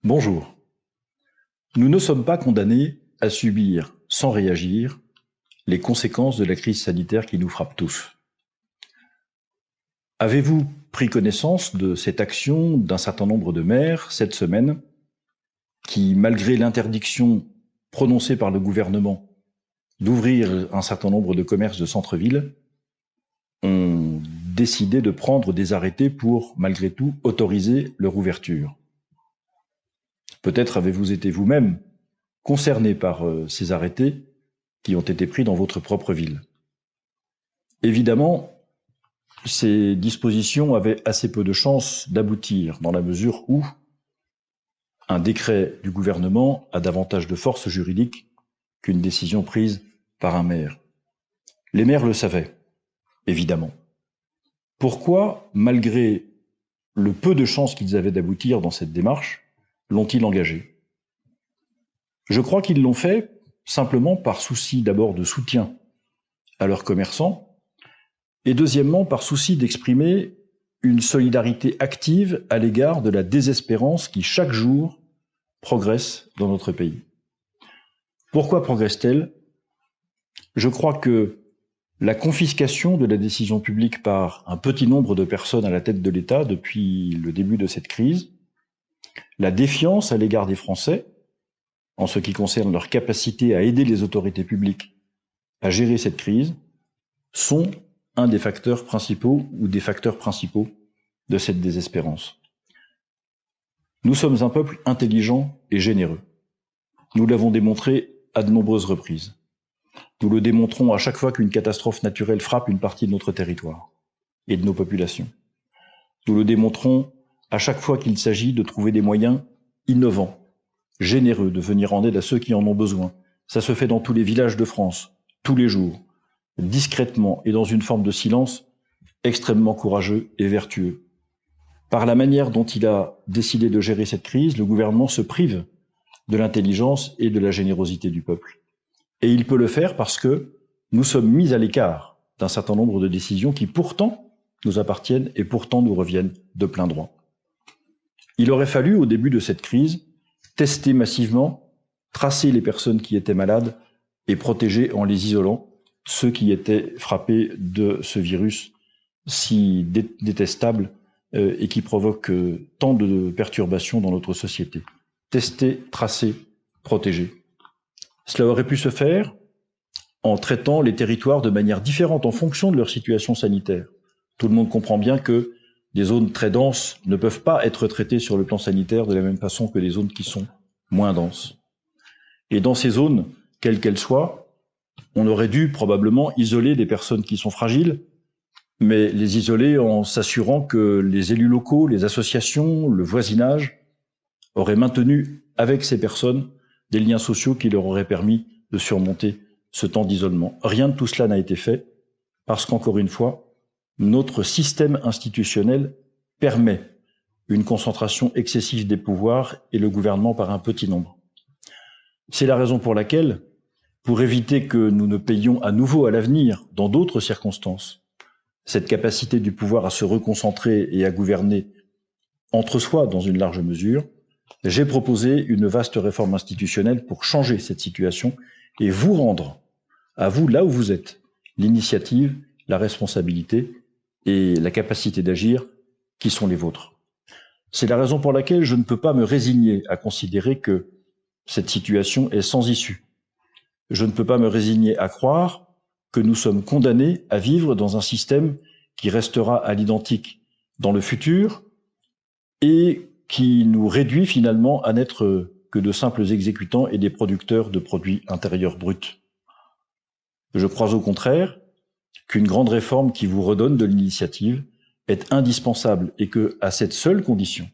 Bonjour. Nous ne sommes pas condamnés à subir, sans réagir, les conséquences de la crise sanitaire qui nous frappe tous. Avez-vous pris connaissance de cette action d'un certain nombre de maires cette semaine qui, malgré l'interdiction prononcée par le gouvernement d'ouvrir un certain nombre de commerces de centre-ville, ont décidé de prendre des arrêtés pour, malgré tout, autoriser leur ouverture? Peut-être avez-vous été vous-même concerné par ces arrêtés qui ont été pris dans votre propre ville. Évidemment, ces dispositions avaient assez peu de chances d'aboutir, dans la mesure où un décret du gouvernement a davantage de force juridique qu'une décision prise par un maire. Les maires le savaient, évidemment. Pourquoi, malgré le peu de chances qu'ils avaient d'aboutir dans cette démarche, l'ont-ils engagé? Je crois qu'ils l'ont fait simplement par souci d'abord de soutien à leurs commerçants et deuxièmement par souci d'exprimer une solidarité active à l'égard de la désespérance qui chaque jour progresse dans notre pays. Pourquoi progresse-t-elle? Je crois que la confiscation de la décision publique par un petit nombre de personnes à la tête de l'État depuis le début de cette crise, la défiance à l'égard des Français en ce qui concerne leur capacité à aider les autorités publiques à gérer cette crise, sont un des facteurs principaux ou des facteurs principaux de cette désespérance. Nous sommes un peuple intelligent et généreux. Nous l'avons démontré à de nombreuses reprises. Nous le démontrons à chaque fois qu'une catastrophe naturelle frappe une partie de notre territoire et de nos populations. Nous le démontrons à chaque fois qu'il s'agit de trouver des moyens innovants, généreux, de venir en aide à ceux qui en ont besoin. Ça se fait dans tous les villages de France, tous les jours, discrètement et dans une forme de silence extrêmement courageux et vertueux. Par la manière dont il a décidé de gérer cette crise, le gouvernement se prive de l'intelligence et de la générosité du peuple. Et il peut le faire parce que nous sommes mis à l'écart d'un certain nombre de décisions qui pourtant nous appartiennent et pourtant nous reviennent de plein droit. Il aurait fallu, au début de cette crise, tester massivement, tracer les personnes qui étaient malades et protéger en les isolant ceux qui étaient frappés de ce virus si détestable et qui provoque tant de perturbations dans notre société. Tester, tracer, protéger. Cela aurait pu se faire en traitant les territoires de manière différente en fonction de leur situation sanitaire. Tout le monde comprend bien que des zones très denses ne peuvent pas être traitées sur le plan sanitaire de la même façon que les zones qui sont moins denses. Et dans ces zones, quelles qu'elles soient, on aurait dû probablement isoler des personnes qui sont fragiles, mais les isoler en s'assurant que les élus locaux, les associations, le voisinage auraient maintenu avec ces personnes des liens sociaux qui leur auraient permis de surmonter ce temps d'isolement. Rien de tout cela n'a été fait parce qu'encore une fois, notre système institutionnel permet une concentration excessive des pouvoirs et le gouvernement par un petit nombre. C'est la raison pour laquelle, pour éviter que nous ne payions à nouveau à l'avenir, dans d'autres circonstances, cette capacité du pouvoir à se reconcentrer et à gouverner entre soi dans une large mesure, j'ai proposé une vaste réforme institutionnelle pour changer cette situation et vous rendre, à vous, là où vous êtes, l'initiative, la responsabilité et la capacité d'agir qui sont les vôtres. C'est la raison pour laquelle je ne peux pas me résigner à considérer que cette situation est sans issue. Je ne peux pas me résigner à croire que nous sommes condamnés à vivre dans un système qui restera à l'identique dans le futur et qui nous réduit finalement à n'être que de simples exécutants et des producteurs de produits intérieurs bruts. Je crois au contraire qu'une grande réforme qui vous redonne de l'initiative est indispensable et que, à cette seule condition,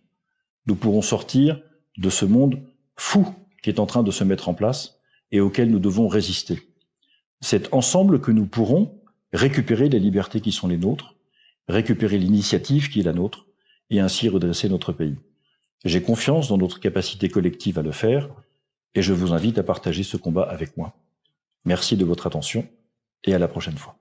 nous pourrons sortir de ce monde fou qui est en train de se mettre en place et auquel nous devons résister. C'est ensemble que nous pourrons récupérer les libertés qui sont les nôtres, récupérer l'initiative qui est la nôtre et ainsi redresser notre pays. J'ai confiance dans notre capacité collective à le faire et je vous invite à partager ce combat avec moi. Merci de votre attention et à la prochaine fois.